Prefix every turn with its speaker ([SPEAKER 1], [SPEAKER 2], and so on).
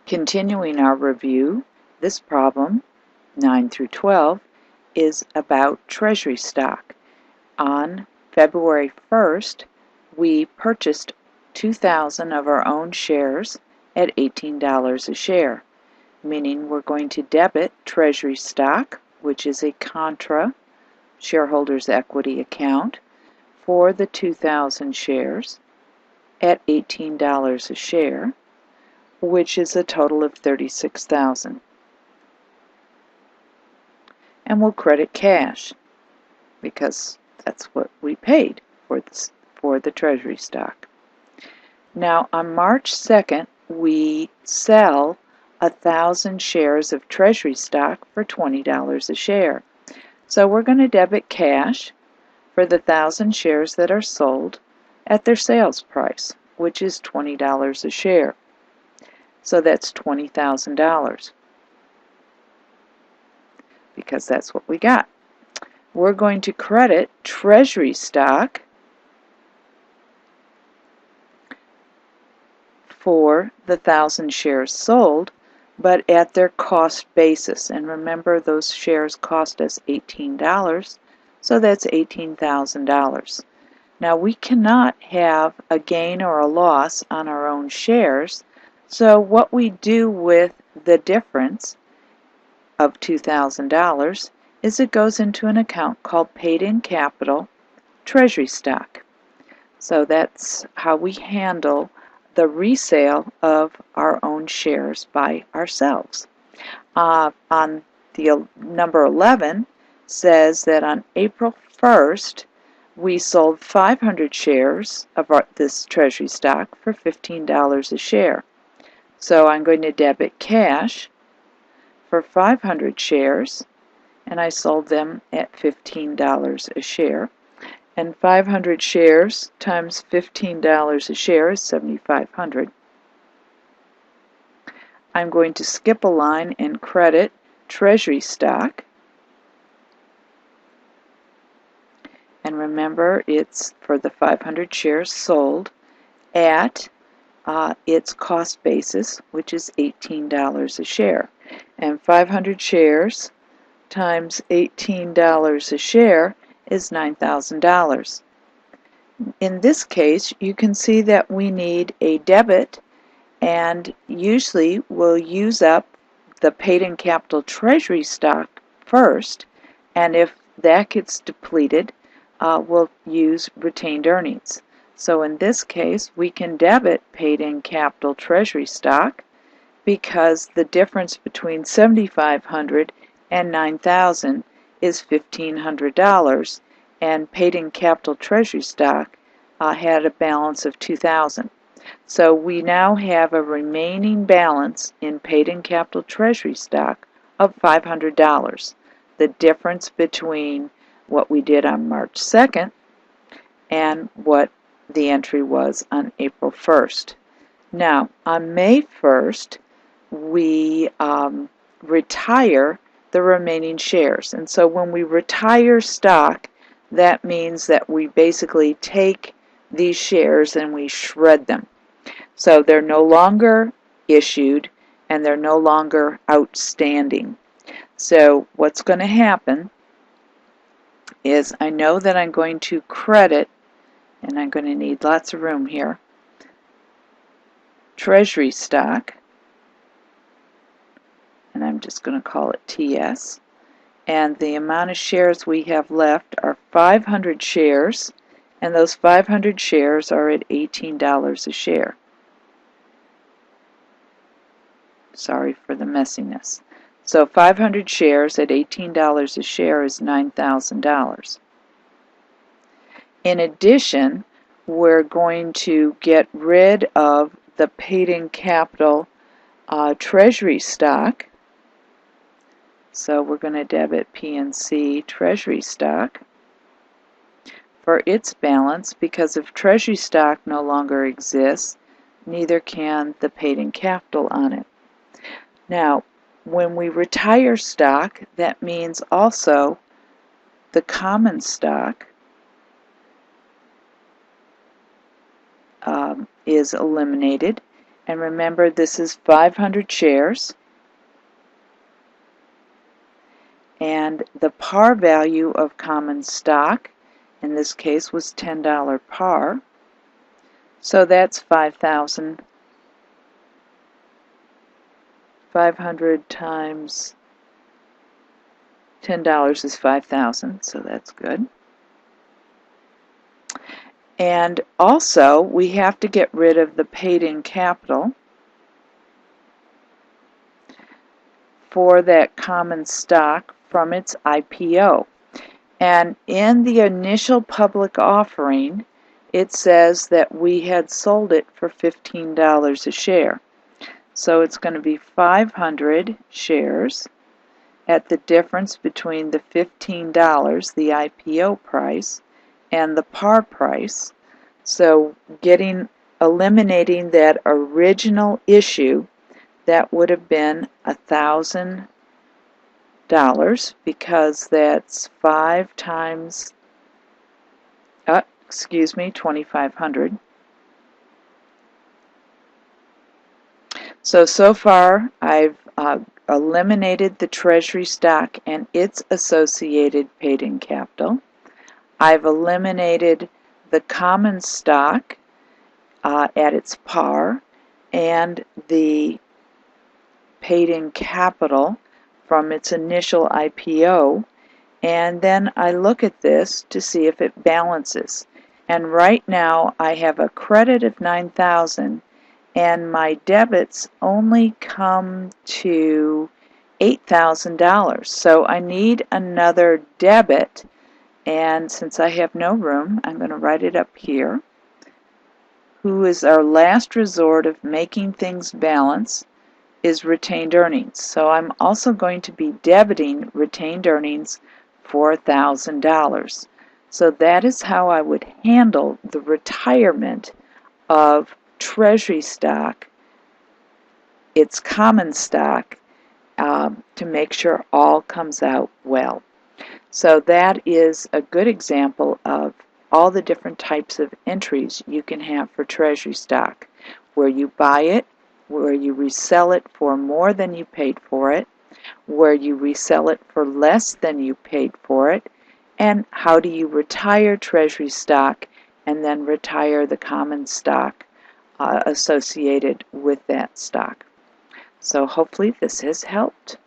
[SPEAKER 1] Continuing our review, this problem, 9 through 12, is about Treasury stock. On February 1st, we purchased 2,000 of our own shares at $18 a share, meaning we're going to debit Treasury stock, which is a contra shareholders' equity account, for the 2,000 shares at $18 a share, which is a total of $36,000. And we'll credit cash because that's what we paid for the Treasury stock. Now on March 2nd, we sell 1,000 shares of Treasury stock for $20 a share. So we're going to debit cash for the 1,000 shares that are sold at their sales price, which is $20 a share. So that's $20,000 because that's what we got. We're going to credit Treasury stock for the 1,000 shares sold, but at their cost basis. And remember, those shares cost us $18, so that's $18,000. Now we cannot have a gain or a loss on our own shares, so what we do with the difference of $2,000 is it goes into an account called paid-in capital Treasury stock. So that's how we handle the resale of our own shares by ourselves. On the number 11 says that on April 1st, we sold 500 shares of this Treasury stock for $15 a share. So I'm going to debit cash for 500 shares, and I sold them at $15 a share. And 500 shares times $15 a share is $7,500. I'm going to skip a line and credit Treasury stock. And remember, it's for the 500 shares sold at its cost basis, which is $18 a share. And 500 shares times $18 a share is $9,000. In this case, you can see that we need a debit, and usually we'll use up the paid-in capital Treasury stock first, and if that gets depleted, we'll use retained earnings. So in this case, we can debit paid-in capital Treasury stock because the difference between $7,500 and $9,000 is $1,500, and paid-in capital Treasury stock had a balance of $2,000. So we now have a remaining balance in paid-in capital Treasury stock of $500. The difference between what we did on March 2nd and what the entry was on April 1st. Now, on May 1st, we retire the remaining shares. And so when we retire stock, that means that we basically take these shares and we shred them. So they're no longer issued and they're no longer outstanding. So what's going to happen is I know that I'm going to credit, and I'm going to need lots of room here, Treasury stock, and I'm just going to call it TS, and the amount of shares we have left are 500 shares, and those 500 shares are at $18 a share. Sorry for the messiness. So 500 shares at $18 a share is $9,000. In addition, we're going to get rid of the paid-in capital Treasury stock. So we're going to debit PNC Treasury stock for its balance, because if Treasury stock no longer exists, neither can the paid-in capital on it. Now, when we retire stock, that means also the common stock is eliminated, And remember, this is 500 shares. And the par value of common stock, in this case, was $10 par. So that's 5,000. 500 times $10 is 5,000, so that's good. And also, we have to get rid of the paid-in capital for that common stock from its IPO. And in the initial public offering, it says that we had sold it for $15 a share. So it's going to be 500 shares at the difference between the $15, the IPO price, and the par price. So eliminating that original issue, that would have been $1,000, because that's 5 times 2,500. So far I've eliminated the Treasury stock and its associated paid-in capital. I've eliminated the common stock at its par and the paid-in capital from its initial IPO, and then I look at this to see if it balances. And right now I have a credit of $9,000 and my debits only come to $8,000. So I need another debit, and since I have no room, I'm going to write it up here. Who is our last resort of making things balance is retained earnings. So I'm also going to be debiting retained earnings for $1,000. So that is how I would handle the retirement of Treasury stock, its common stock, to make sure all comes out well. So that is a good example of all the different types of entries you can have for Treasury stock, where you buy it, where you resell it for more than you paid for it, where you resell it for less than you paid for it, and how do you retire Treasury stock and then retire the common stock associated with that stock. So hopefully this has helped.